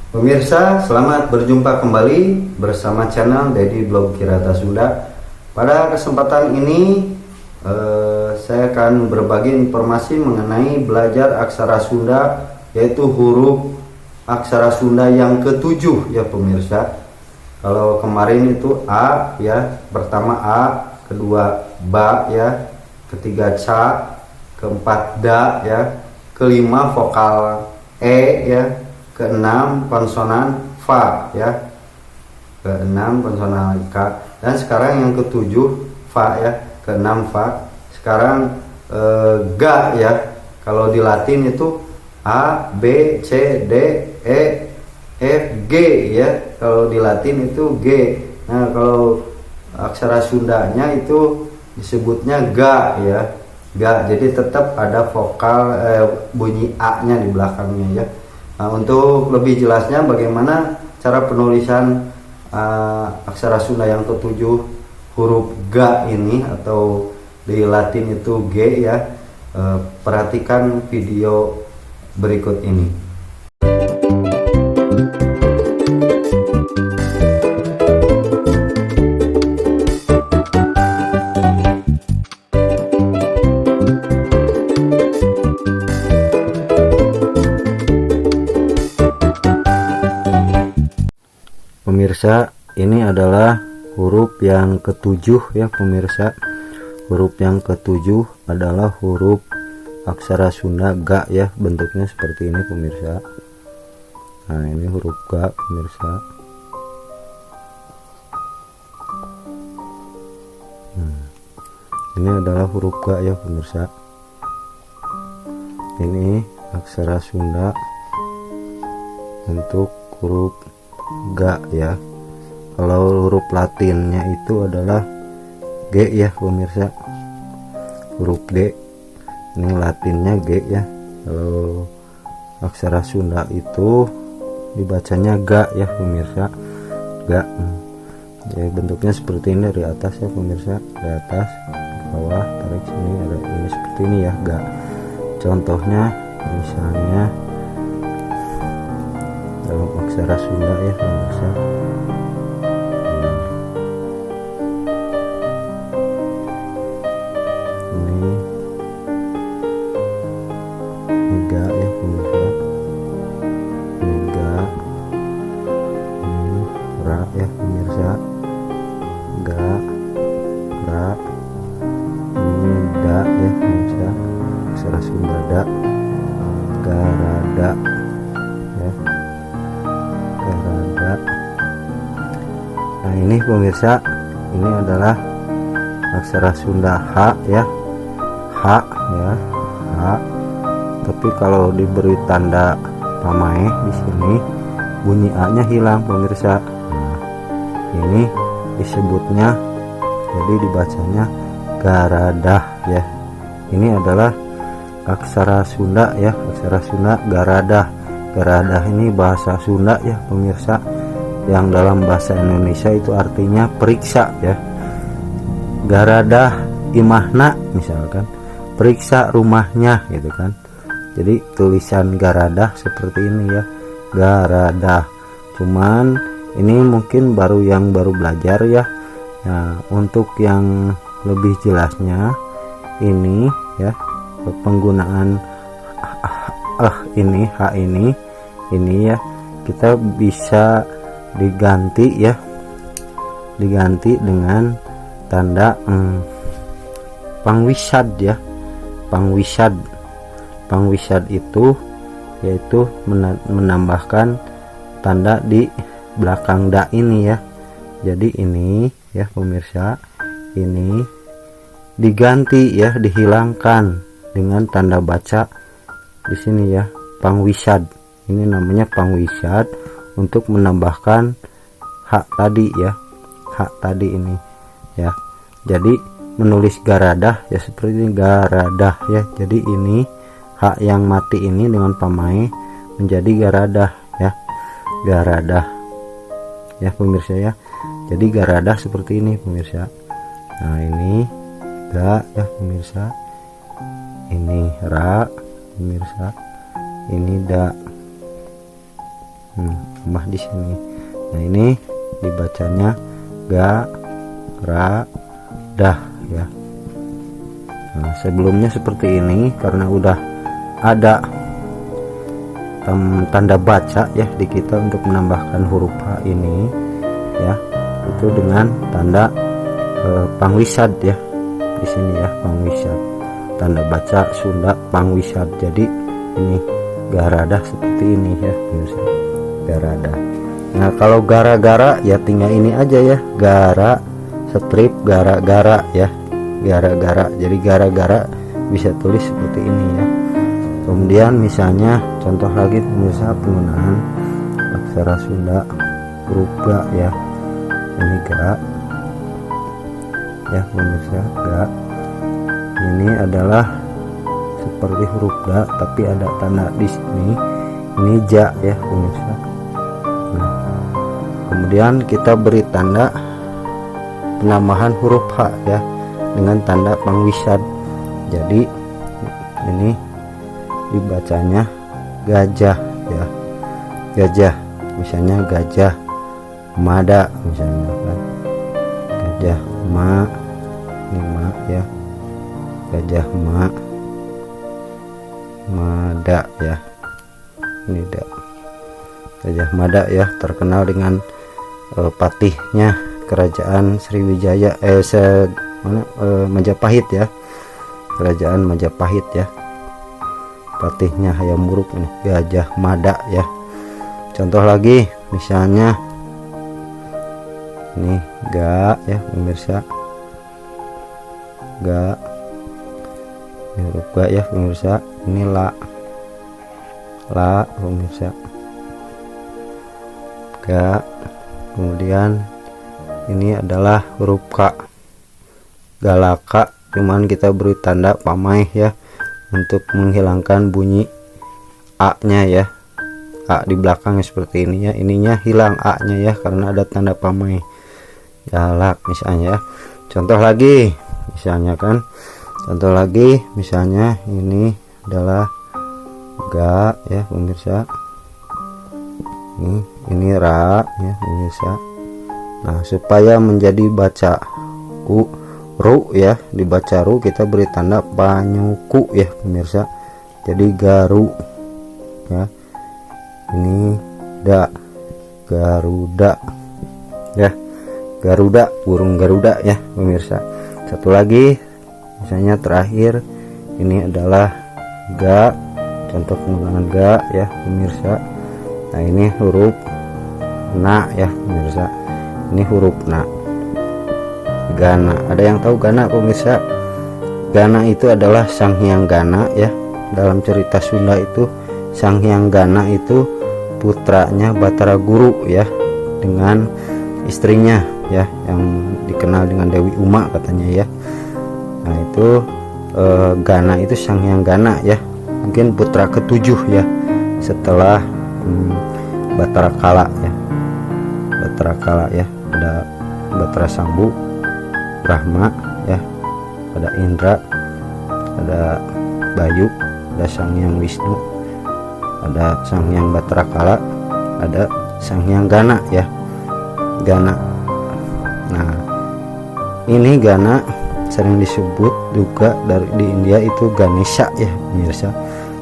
Pemirsa, selamat berjumpa kembali bersama channel Dedi Blog Kirata Sunda. Pada kesempatan ini saya akan berbagi informasi mengenai belajar aksara Sunda, yaitu huruf aksara Sunda yang ketujuh ya pemirsa. Kalau kemarin itu A ya, pertama A, kedua Ba ya, ketiga Ca, keempat Da ya, kelima vokal E ya, keenam konsonan Fa ya, keenam konsonan K, dan sekarang yang ketujuh Fa ya, keenam Fa. Sekarang Ga ya, kalau di Latin itu A, B, C, D, E, F, G ya, kalau di Latin itu G. Nah kalau aksara Sundanya itu disebutnya Ga ya, Ga. Jadi tetap ada vokal bunyi A nya di belakangnya ya. Nah, untuk lebih jelasnya bagaimana cara penulisan aksara Sunda yang ketujuh huruf Ga ini, atau di Latin itu G ya, perhatikan video berikut ini. Pemirsa, ini adalah huruf yang ketujuh ya pemirsa. Huruf yang ketujuh adalah huruf aksara Sunda Ga ya, bentuknya seperti ini pemirsa. Nah ini huruf Ga pemirsa. Ini adalah huruf Ga ya pemirsa. Ini aksara Sunda untuk huruf Ga ya. Kalau huruf Latinnya itu adalah G ya pemirsa, huruf G. Ini Latinnya G ya. Kalau aksara Sunda itu dibacanya Ga ya pemirsa, Ga. Ya, bentuknya seperti ini dari atas ya pemirsa, dari atas ke bawah, tarik sini, ada ini seperti ini ya, Ga. Contohnya misalnya dalam aksara Sunda ya pemirsa. Ini Ga ya pemirsa. Ini Ga. Ini Ra ya pemirsa. Ga, Ra. Ini Da ya pemirsa. Aksara Sunda Da. Garada ya. Garada. Nah ini pemirsa, ini adalah aksara Sunda H ya, H ya, H. Tapi kalau diberi tanda pamae di sini bunyi A nya hilang pemirsa. Nah, ini disebutnya, jadi dibacanya Garadah ya. Ini adalah aksara Sunda ya, aksara Sunda Garadah. Garadah ini bahasa Sunda ya pemirsa, yang dalam bahasa Indonesia itu artinya periksa ya. Garadah imahna misalkan, periksa rumahnya gitu kan. Jadi tulisan Garadah seperti ini ya, Garadah. Cuman ini mungkin yang baru belajar ya. Nah, untuk yang lebih jelasnya ini ya, penggunaan ini H ini ya, kita bisa diganti ya, diganti dengan tanda pangwisad ya. Pangwisad itu yaitu menambahkan tanda di belakang Da ini ya. Jadi ini ya pemirsa, ini diganti ya, dihilangkan dengan tanda baca di sini ya, pangwisad. Ini namanya pangwisad untuk menambahkan hak tadi ya, hak tadi ini ya. Jadi menulis Garadah ya seperti ini, Garadah ya. Jadi ini hak yang mati ini dengan pamae menjadi Garadah ya, Garadah ya pemirsa ya. Jadi Garadah seperti ini pemirsa. Nah ini Ga ya pemirsa, ini Ra pemirsa, ini Da. tambah di sini. Nah ini dibacanya ga ra dah ya. Nah, sebelumnya seperti ini karena udah ada tanda baca ya di kita untuk menambahkan huruf H ini ya, itu dengan tanda pangwisad ya di sini ya, pangwisad, tanda baca Sunda pangwisad. Jadi ini garadah seperti ini ya pemirsa, garadah. Nah kalau gara-gara ya tinggal ini aja ya, gara strip gara-gara ya, gara-gara. Jadi gara-gara bisa tulis seperti ini ya. Kemudian misalnya contoh lagi pemirsa penggunaan aksara Sunda huruf ga ya, ini ga ya pemirsa, ga ini adalah seperti huruf ga tapi ada tanda di sini, ini ja ya pemirsa. Nah, kemudian kita beri tanda penambahan huruf H ya dengan tanda pangwisad. Jadi ini dibacanya gajah ya, gajah, misalnya gajah mada misalnya kan, gajah ma, ini ma ya, gajah ma, mada ya, ini da, gajah mada ya, terkenal dengan patihnya kerajaan Sriwijaya Majapahit ya, kerajaan Majapahit ya, patihnya Hayam Wuruk ini gajah mada ya. Contoh lagi misalnya ini ga ya pemirsa, ga ini huruf ga ya pemirsa, ini la pemirsa, ga. Kemudian ini adalah huruf K, galaka, cuman kita beri tanda pamaih ya untuk menghilangkan bunyi a nya ya, a di belakangnya seperti ini ya, ininya hilang a nya ya karena ada tanda pamaih, galak misalnya ya. Contoh lagi misalnya kan, contoh lagi misalnya ini adalah ga ya pemirsa, ini ra ya pemirsa. Nah supaya menjadi baca ru ya, dibaca ru kita beri tanda panyuku ya pemirsa, jadi garu ya, ini da, garuda ya, garuda, burung garuda ya pemirsa. Satu lagi misalnya terakhir ini adalah ga, contoh penggunaan ga ya pemirsa. Nah ini huruf na ya pemirsa, ini huruf na, Gana. Ada yang tahu Gana pemirsa? Gana itu adalah Sang Hyang Gana ya. Dalam cerita Sunda itu Sang Hyang Gana itu putranya Batara Guru ya, dengan istrinya ya yang dikenal dengan Dewi Uma katanya ya. Nah itu Gana itu Sang Hyang Gana ya, mungkin putra ketujuh ya setelah Batara Kala ya, Batara Kala ya. Ada Batara Sambu, Brahma ya, ada Indra, ada Bayu, ada Sang Hyang Wisnu, ada Sang Hyang Batara Kala, ada Sang Hyang Gana ya, Gana. Nah ini Gana sering disebut juga di India itu Ganesha ya pemirsa.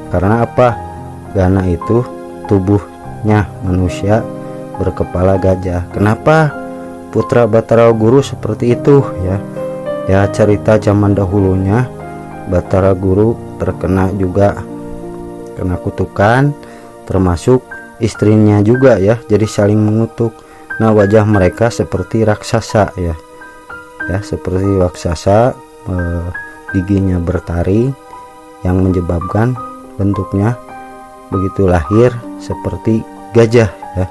Karena apa? Gana itu tubuhnya manusia berkepala gajah. Kenapa putra Batara Guru seperti itu ya? Ya cerita zaman dahulunya Batara Guru terkena juga kena kutukan, termasuk istrinya juga ya, jadi saling mengutuk. Nah wajah mereka seperti raksasa ya, ya seperti raksasa, giginya bertaring yang menyebabkan bentuknya begitu lahir seperti gajah ya.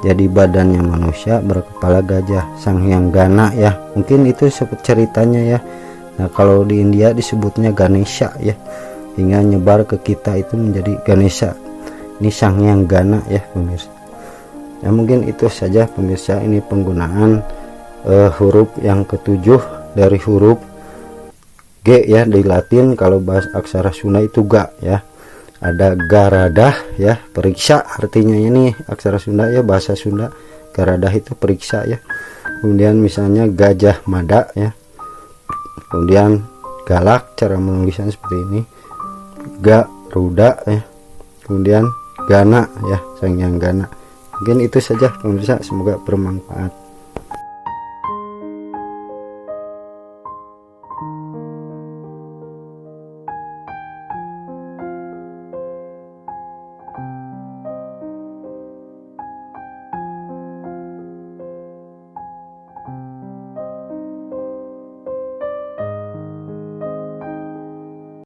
Jadi badannya manusia berkepala gajah, Sang Hyang Gana ya. Mungkin itu ceritanya ya. Nah kalau di India disebutnya Ganesha ya, hingga nyebar ke kita itu menjadi Ganesha. Ini Sang Hyang Gana ya pemirsa. Ya mungkin itu saja pemirsa, ini penggunaan huruf yang ketujuh dari huruf G ya di Latin. Kalau bahas aksara Sunda itu ga ya. ada garadah ya, periksa artinya ini aksara Sunda ya, bahasa Sunda. Garadah itu periksa ya. Kemudian misalnya Gajah Mada ya. Kemudian galak, cara menulisnya seperti ini. Garuda ya. Kemudian Gana ya, Sanghyang Gana. Mungkin itu saja pemirsa, semoga bermanfaat.